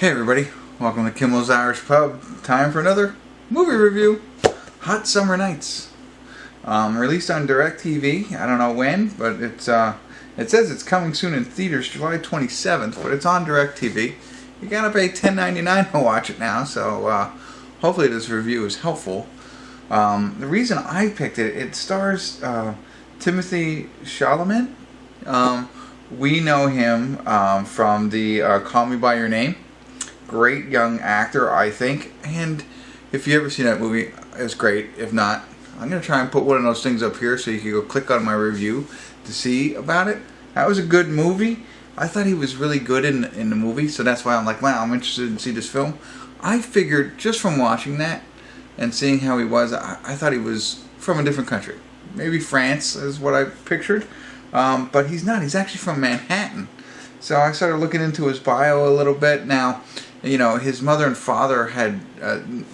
Hey everybody, welcome to Kimmel's Irish Pub. Time for another movie review. Hot Summer Nights. Released on DirecTV. I don't know when, but it says it's coming soon in theaters, July 27th, but it's on DirecTV. You gotta pay $10.99 to watch it now, so hopefully this review is helpful. The reason I picked it, it stars Timothée Chalamet. We know him from the Call Me By Your Name. Great young actor, I think. And if you ever seen that movie, it's great. If not, I'm going to try and put one of those things up here so you can go click on my review to see about it. That was a good movie. I thought he was really good in the movie, so that's why I'm like, wow, I'm interested in see this film. I figured just from watching that and seeing how he was, I thought he was from a different country. Maybe France is what I pictured. But he's not. He's actually from Manhattan. So I started looking into his bio a little bit. Now, you know, his mother and father had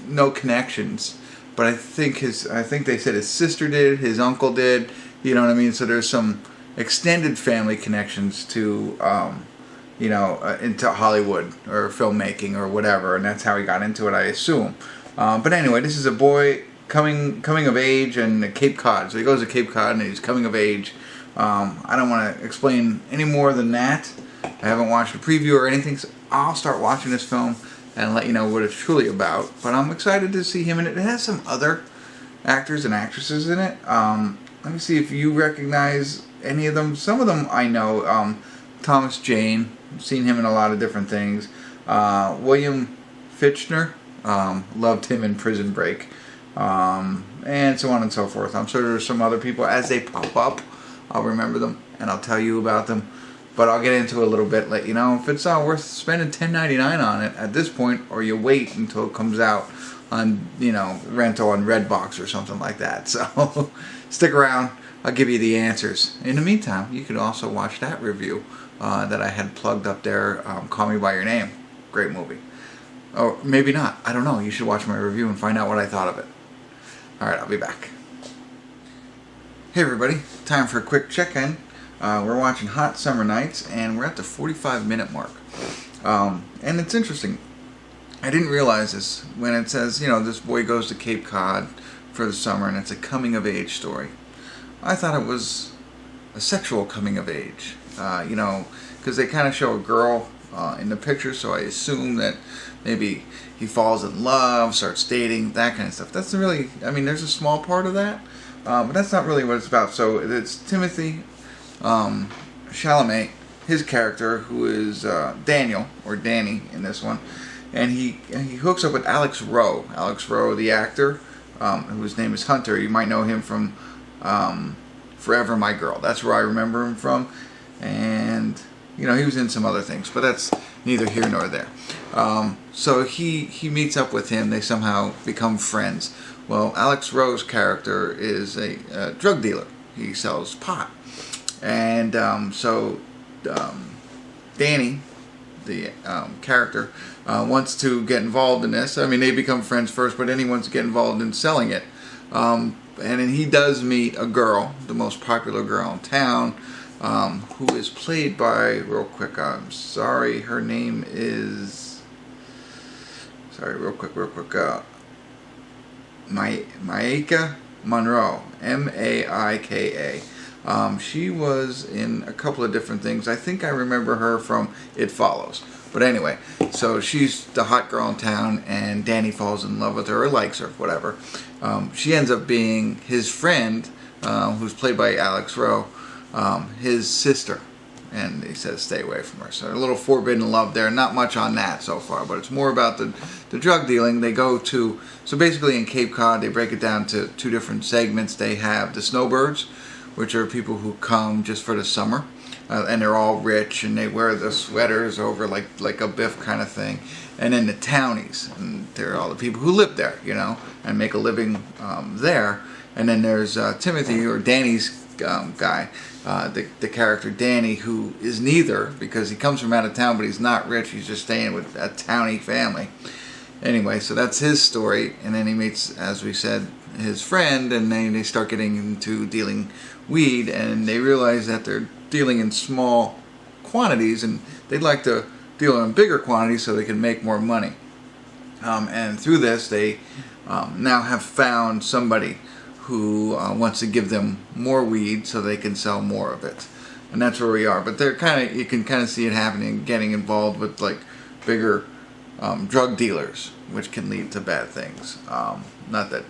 no connections, but I think they said his sister did, his uncle did. You know what I mean? So there's some extended family connections to, into Hollywood or filmmaking or whatever, and that's how he got into it, I assume. But anyway, this is a boy coming of age in Cape Cod. So he goes to Cape Cod and he's coming of age. I don't want to explain any more than that. I haven't watched a preview or anything, so I'll start watching this film and let you know what it's truly about. But I'm excited to see him in it. It has some other actors and actresses in it. Let me see if you recognize any of them. Some of them I know. Thomas Jane, I've seen him in a lot of different things. William Fichtner, loved him in Prison Break. And so on and so forth. I'm sure there's some other people as they pop up. I'll remember them and I'll tell you about them. But I'll get into it a little bit, let you know if it's worth spending $10.99 on it at this point, or you wait until it comes out on, rental on Redbox or something like that. So stick around. I'll give you the answers. In the meantime, you could also watch that review that I had plugged up there, Call Me By Your Name. Great movie. Or maybe not. I don't know. You should watch my review and find out what I thought of it. Alright, I'll be back. Hey everybody, time for a quick check-in. We're watching Hot Summer Nights, and we're at the 45-minute mark. And it's interesting. I didn't realize this when it says, this boy goes to Cape Cod for the summer, and it's a coming-of-age story. I thought it was a sexual coming-of-age, because they kind of show a girl in the picture, so I assume that maybe he falls in love, starts dating, that kind of stuff. That's really, there's a small part of that. But that's not really what it's about. So it's Timothée Chalamet, his character, who is Daniel, or Danny in this one, and he hooks up with Alex Rowe. Alex Rowe, the actor, whose name is Hunter. You might know him from Forever My Girl. That's where I remember him from. And, he was in some other things, but that's neither here nor there. So he meets up with him. They somehow become friends. Well, Alex Rowe's character is a drug dealer. He sells pot. And so Danny, the character, wants to get involved in this. They become friends first, but then he wants to get involved in selling it. And then he does meet a girl, the most popular girl in town, who is played by, real quick, I'm sorry, her name is, Maika Monroe, M-A-I-K-A. She was in a couple of different things. I think I remember her from It Follows. But anyway, so she's the hot girl in town, and Danny falls in love with her, or likes her, whatever. She ends up being his friend, who's played by Alex Rowe, his sister. And he says stay away from her. So a little forbidden love there. Not much on that so far, but it's more about the drug dealing. They go to, so basically in Cape Cod, they break it down to two different segments. They have the snowbirds, which are people who come just for the summer. And they're all rich, and they wear the sweaters over like a biff kind of thing. And then the townies, and they're all the people who live there, and make a living there. And then there's Timothy, or Danny's guy, the character Danny, who is neither, because he comes from out of town, but he's not rich. He's just staying with a towny family. Anyway, so that's his story, and then he meets, as we said, his friend, and then they start getting into dealing weed, and they realize that they're dealing in small quantities, and they'd like to deal in bigger quantities so they can make more money. And through this, they now have found somebody who wants to give them more weed so they can sell more of it. And that's where we are. But they're you can kind of see it happening, getting involved with like bigger drug dealers, which can lead to bad things. Not that,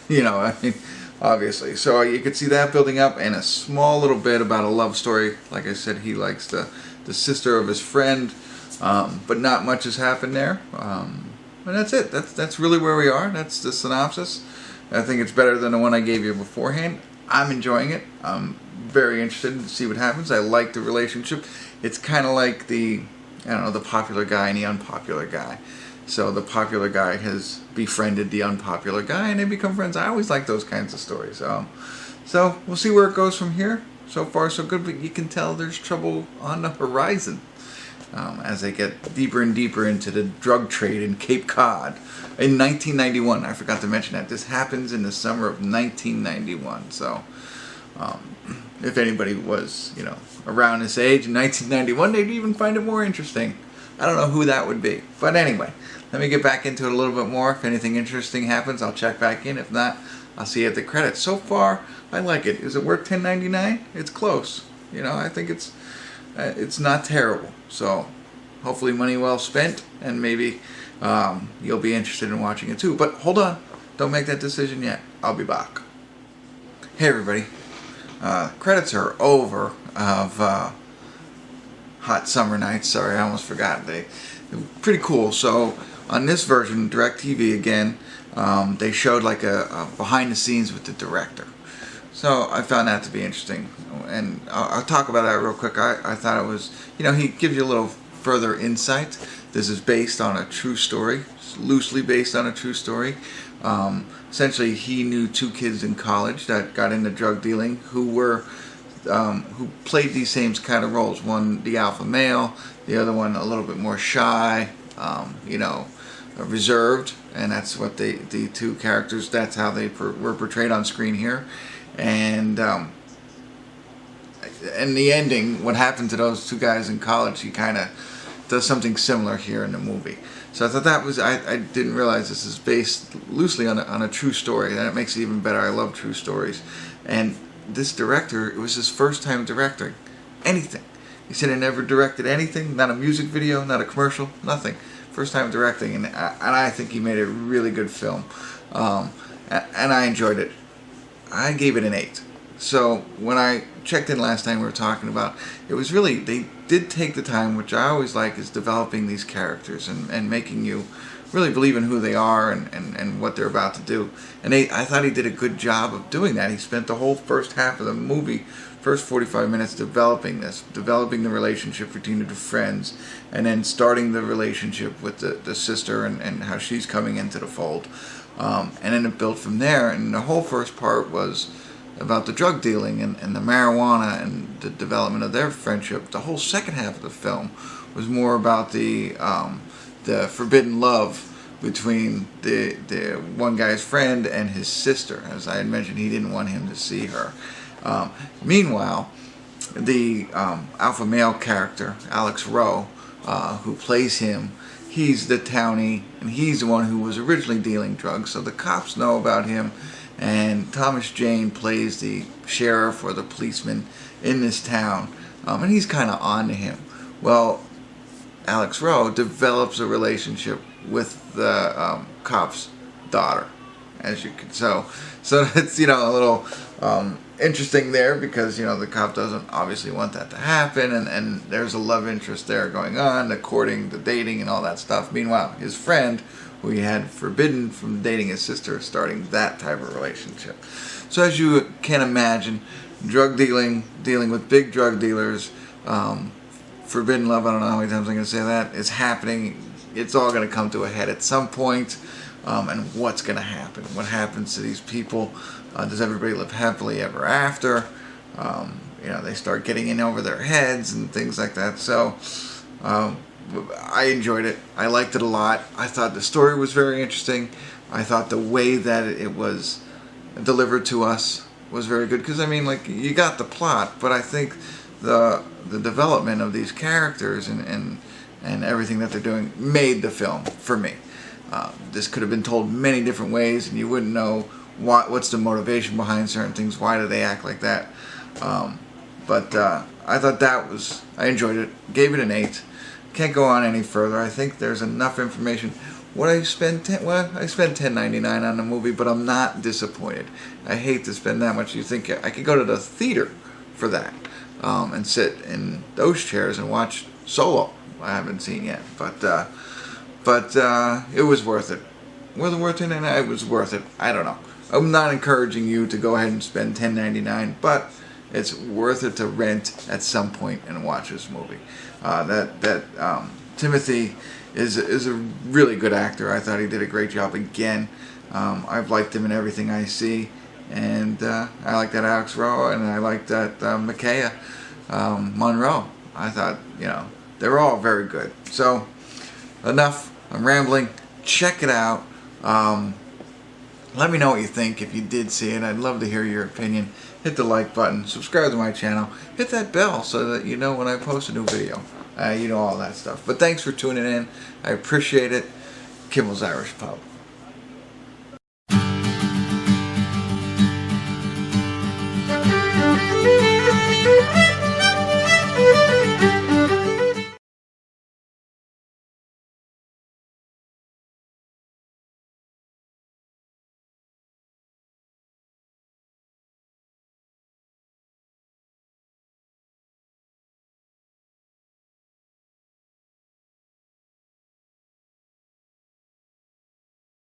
I mean, obviously. So you could see that building up, and a small little bit about a love story. Like I said, he likes the sister of his friend, but not much has happened there. And that's it. That's really where we are. That's the synopsis. I think it's better than the one I gave you beforehand. I'm enjoying it. I'm very interested to see what happens. I like the relationship. It's kind of like the popular guy and the unpopular guy. So the popular guy has befriended the unpopular guy, and they become friends. I always like those kinds of stories. So we'll see where it goes from here. So far, so good, but you can tell there's trouble on the horizon as they get deeper and deeper into the drug trade in Cape Cod. In 1991, I forgot to mention that. This happens in the summer of 1991. So if anybody was, around this age in 1991, they'd even find it more interesting. I don't know who that would be. But anyway, let me get back into it a little bit more. If anything interesting happens, I'll check back in. If not, I'll see you at the credits. So far, I like it. Is it worth $10.99? It's close. I think it's not terrible. So hopefully money well spent, and maybe you'll be interested in watching it too. But hold on. Don't make that decision yet. I'll be back. Hey everybody. Credits are over of Hot Summer Nights. Sorry, I almost forgot. They're pretty cool. So on this version, DirecTV again, they showed like a behind the scenes with the director. So I found that to be interesting, and I'll talk about that real quick. I thought it was, he gives you a little further insight. This is based on a true story, loosely based on a true story. Essentially, he knew two kids in college that got into drug dealing who played these same kind of roles. One, the alpha male, the other one a little bit more shy, reserved, and that's what the two characters, that's how they were portrayed on screen here. And the ending, what happened to those two guys in college, he kind of does something similar here in the movie. So I thought that was, I didn't realize this is based loosely on a true story, and it makes it even better. I love true stories. And this director, it was his first time directing anything. He said he never directed anything, not a music video, not a commercial, nothing. First time directing, and I think he made a really good film. And I enjoyed it. I gave it an 8. So when I checked in last time, we were talking about, it was really, they did take the time, which I always like, is developing these characters and making you really believe in who they are and what they're about to do. And I thought he did a good job of doing that. He spent the whole first half of the movie, first 45 minutes, developing the relationship between the two friends, and then starting the relationship with the sister and how she's coming into the fold. And then it built from there, and the whole first part was about the drug dealing and the marijuana and the development of their friendship. The whole second half of the film was more about the forbidden love between the one guy's friend and his sister. As I had mentioned, he didn't want him to see her. Meanwhile, the alpha male character, Alex Rowe, who plays him, he's the townie, and he's the one who was originally dealing drugs, so the cops know about him. And Thomas Jane plays the sheriff or the policeman in this town, and he's kind of on to him. Well, Alex Rowe develops a relationship with the cop's daughter, as you can so it's a little interesting there, because the cop doesn't obviously want that to happen, and there's a love interest there going on, the courting, the dating, and all that stuff. Meanwhile, his friend, who he had forbidden from dating his sister, starting that type of relationship. So as you can imagine, drug dealing with big drug dealers, forbidden love, I don't know how many times I'm going to say that, is happening. It's all going to come to a head at some point. And what's going to happen? What happens to these people? Does everybody live happily ever after? They start getting in over their heads and things like that. So I enjoyed it. I liked it a lot. I thought the story was very interesting. I thought the way that it was delivered to us was very good. Because, you got the plot, but I think the development of these characters and and everything that they're doing made the film for me. This could have been told many different ways, and you wouldn't know what's the motivation behind certain things. Why do they act like that? But I thought I enjoyed it. Gave it an 8. Can't go on any further. I think there's enough information. Would I spend I spent $10.99 on the movie, but I'm not disappointed. I hate to spend that much. You think I could go to the theater for that and sit in those chairs and watch Solo. I haven't seen yet, but it was worth it. Was it worth it? And it was worth it. I don't know. I'm not encouraging you to go ahead and spend $10.99, but it's worth it to rent at some point and watch this movie. Timothée is a really good actor. I thought he did a great job again. I've liked him in everything I see, and I like that Alex Rowe, and I like that Maika, Monroe. I thought, they're all very good. So, enough. I'm rambling. Check it out. Let me know what you think if you did see it. I'd love to hear your opinion. Hit the like button. Subscribe to my channel. Hit that bell so that you know when I post a new video. You know all that stuff. But thanks for tuning in. I appreciate it. Kimmel's Irish Pub.